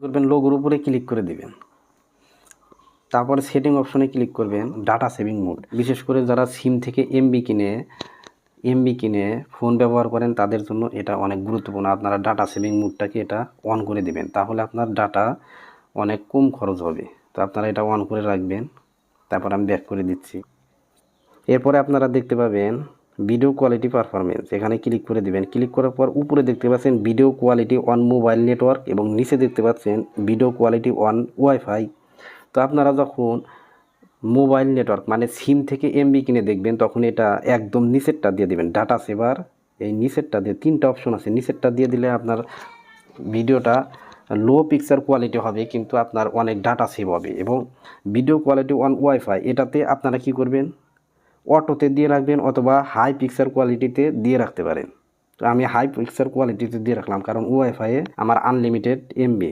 করবেন লোগোর উপরে ক্লিক করে দিবেন, তারপরে সেটিং অপশনে ক্লিক করবেন ডাটা সেভিং মোড। বিশেষ করে যারা সিম থেকে এমবি কিনে ফোন ব্যবহার করেন তাদের জন্য এটা অনেক গুরুত্বপূর্ণ। আপনারা ডাটা সেভিং মোডটাকে এটা অন করে দিবেন, তাহলে আপনার ডাটা অনেক কম খরচ হবে। তো আপনারা এটা অন করে রাখবেন। তারপর আমি ব্যাক করে দিচ্ছি। এরপরে আপনারা দেখতে পাবেন ভিডিও কোয়ালিটি পারফরমেন্স, এখানে ক্লিক করে দিবেন। ক্লিক করার পর উপরে দেখতে পাচ্ছেন video quality on mobile network এবং নিচে দেখতে পাচ্ছেন ভিডিও কোয়ালিটি অন ওয়াইফাই। তো আপনারা যখন মোবাইল নেটওয়ার্ক মানে সিম থেকে এমবি কিনে দেখবেন তখন এটা একদম নিচেরটা দিয়ে দেবেন ডাটা সেভার। এই নিচেরটা দিয়ে 3টা অপশন আছে, নিচেরটা দিয়ে দিলে আপনার ভিডিওটা লো পিকচার কোয়ালিটি হবে কিন্তু আপনার অনেক ডাটা সেভ হবে। এবং ভিডিও কোয়ালিটি অন ওয়াইফাই এটাতে আপনারা কি করবেন, অটোতে দিয়ে রাখবেন অথবা হাই পিকচার কোয়ালিটিতে দিয়ে রাখতে পারেন। তো আমি হাই পিকচার কোয়ালিটিতে দিয়ে রাখলাম কারণ ওয়াইফাইয়ে আমার আনলিমিটেড এমবি।